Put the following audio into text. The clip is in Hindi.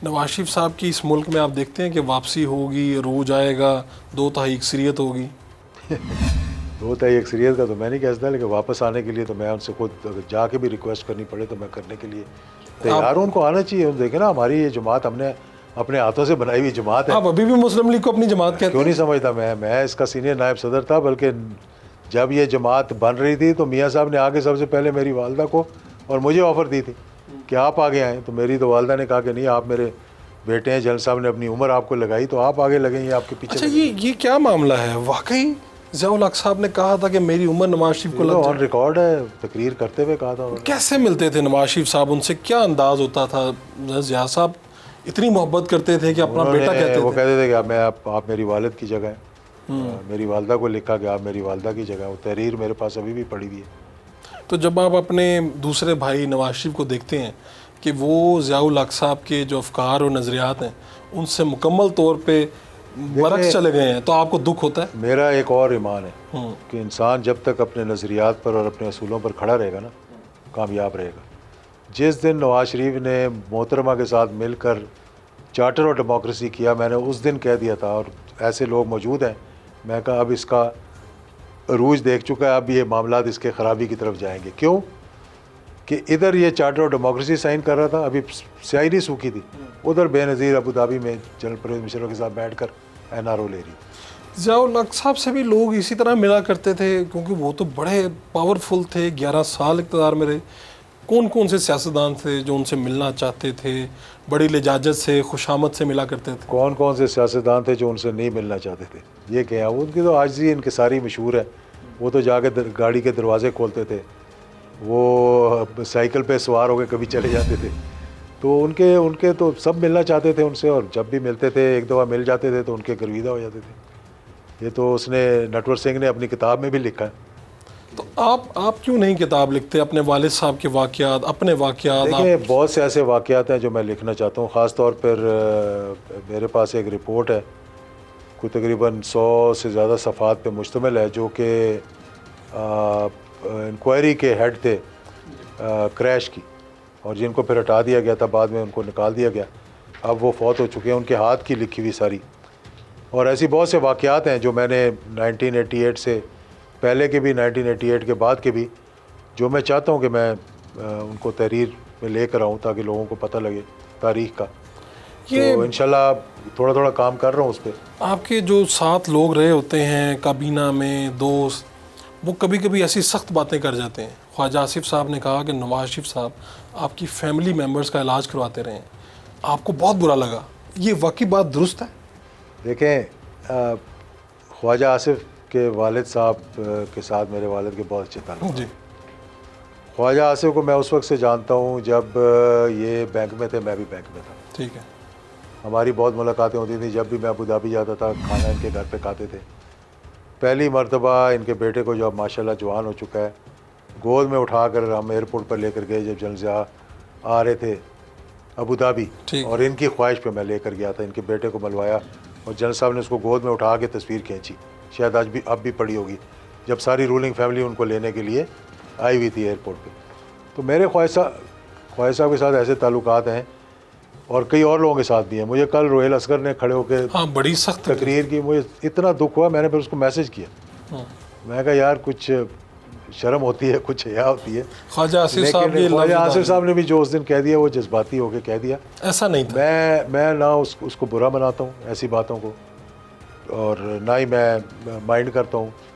नवाज शरीफ साहब की इस मुल्क में आप देखते हैं कि वापसी होगी, रोज आएगा, 2 तिहाई अक्सरियत होगी? 2 तिहाई अक्सरियत का तो मैं नहीं कह सकता, लेकिन वापस आने के लिए तो मैं उनसे खुद अगर जाके भी रिक्वेस्ट करनी पड़े तो मैं करने के लिए तैयार हूँ। उनको आना चाहिए। देखे ना, हमारी ये जमात हमने अपने हाथों से बनाई हुई जमात है। आप अभी भी मुस्लिम लीग को अपनी जमात कहते हैं? क्यों नहीं समझता। मैं इसका सीनियर नायब सदर था, बल्कि जब ये जमात बन रही थी तो मियाँ साहब ने आगे सबसे पहले मेरी वालदा को और मुझे ऑफ़र दी थी कि आप आगे आएँ। तो मेरी तो वालदा ने कहा कि नहीं, आप मेरे बेटे हैं, जनरल साहब ने अपनी उम्र आपको लगाई तो आप आगे लगेंगे, आपके पीछे। अच्छा, ये क्या मामला है? वाकई ज़िया-उल हक साहब ने कहा था कि मेरी उम्र नवाज शरीफ को लग ऑन रिकॉर्ड है, तकरीर करते हुए कहा था। कैसे मिलते थे नवाज शरीफ साहब? उनसे क्या अंदाज होता था? ज़िया साहब इतनी मोहब्बत करते थे कि अपना बेटा कहते थे। वो कहते थे कि आप मेरी वालिद की जगह हैं। मेरी वालदा को लिखा कि आप मेरी वालदा की जगह। वो तहरीर मेरे पास अभी भी पड़ी हुई है। तो जब आप अपने दूसरे भाई नवाज शरीफ को देखते हैं कि वो ज़िया-उल हक साहब के जो अफकार और नज़रियात हैं उनसे मुकम्मल तौर पे बरक्स चले गए हैं, तो आपको दुख होता है? मेरा एक और ईमान है कि इंसान जब तक अपने नज़रियात पर और अपने असूलों पर खड़ा रहेगा ना, कामयाब रहेगा। जिस दिन नवाज शरीफ ने मोहतरमा के साथ मिलकर चार्टर और डेमोक्रेसी किया, मैंने उस दिन कह दिया था, और ऐसे लोग मौजूद हैं, मैं कहा अब इसका अरूज देख चुका है, अब ये मामलात इसके ख़राबी की तरफ जाएंगे। क्यों कि इधर ये चार्टर और डेमोक्रेसी साइन कर रहा था, अभी स्याही नहीं सूखी थी, उधर बेनज़ीर अबू धाबी में जनरल परवेज़ मुशर्रफ के साथ बैठकर NRO ले रही। ज़िया-उल हक साहब से भी लोग इसी तरह मिला करते थे, क्योंकि वो तो बड़े पावरफुल थे, 11 साल इक़्तिदार में रहे। कौन कौन से सियासतदान थे जो उनसे मिलना चाहते थे? बड़ी लिजाजत से, खुशामद से मिला करते थे? कौन कौन से सियासतदान थे जो उनसे नहीं मिलना चाहते थे? ये क्या, उनकी तो आजिज़ी इनकिसारी मशहूर है। वो तो जाके गाड़ी के दरवाजे खोलते थे, वो साइकिल पे सवार होकर कभी चले जाते थे। तो उनके उनके तो सब मिलना चाहते थे उनसे, और जब भी मिलते थे, एक दफ़ा मिल जाते थे तो उनके गर्विदा हो जाते थे। ये तो उसने नटवर सिंह ने अपनी किताब में भी लिखा है। तो आप क्यों नहीं किताब लिखते अपने वालिद साहब के वाक़यात, अपने वाक़यात? देखिए, बहुत से ऐसे वाक़यात हैं जो मैं लिखना चाहता हूँ। ख़ास तौर पर मेरे पास एक रिपोर्ट है, कोई तकरीबन 100 से ज़्यादा सफ़ात पे मुश्तमिल है, जो कि इंक्वायरी के हेड थे क्रैश की, और जिनको फिर हटा दिया गया था, बाद में उनको निकाल दिया गया। अब वो फौत हो चुके हैं, उनके हाथ की लिखी हुई सारी। और ऐसी बहुत से वाक़यात हैं जो मैंने 1988 से पहले के भी, 1988 के बाद के भी, जो मैं चाहता हूँ कि मैं उनको तहरीर में लेकर आऊँ ताकि लोगों को पता लगे तारीख़ का। तो इंशाल्लाह थोड़ा थोड़ा काम कर रहा हूँ उस पर। आपके जो साथ लोग रहे होते हैं काबीना में, दोस्त, वो कभी कभी ऐसी सख्त बातें कर जाते हैं। ख्वाजा आसिफ साहब ने कहा कि नवाज शरीफ साहब आपकी फैमिली मेम्बर्स का इलाज करवाते रहे, आपको बहुत बुरा लगा। ये वाकई बात दुरुस्त है? देखें, ख्वाजा आसिफ के वालिद साहब के साथ मेरे वालिद के बहुत अच्छे ताल्लुक जी। ख्वाजा आसिफ को मैं उस वक्त से जानता हूँ जब ये बैंक में थे, मैं भी बैंक में था। ठीक है। हमारी बहुत मुलाकातें होती थी। जब भी मैं अबू धाबी जाता था, खाना इनके घर पे खाते थे। पहली मर्तबा इनके बेटे को, जो अब माशाल्लाह जवान हो चुका है, गोद में उठाकर हम एयरपोर्ट पर लेकर गए जब जनरल ज़िया आ रहे थे अबू धाबी, और इनकी ख्वाहिश पे मैं लेकर गया था। इनके बेटे को मलवाया और जनरल साहब ने उसको गोद में उठा के तस्वीर खींची। शायद आज भी अब भी पड़ी होगी, जब सारी रूलिंग फैमिली उनको लेने के लिए आई हुई थी एयरपोर्ट पे। तो मेरे ख्वाजा साहब के साथ ऐसे ताल्लुकात हैं, और कई और लोगों के साथ भी हैं। मुझे कल रोहेल असगर ने खड़े होकर बड़ी सख्त तकरीर की, मुझे इतना दुख हुआ, मैंने फिर उसको मैसेज किया। मैं कहा यार, कुछ शर्म होती है, कुछ हया होती है। ख्वाजा आसिफ साहब ने भी जो उस दिन कह दिया वो जज्बाती होकर कह दिया, ऐसा नहीं था। मैं ना उसको बुरा मनाता हूँ ऐसी बातों को, और ना ही मैं माइंड करता हूँ।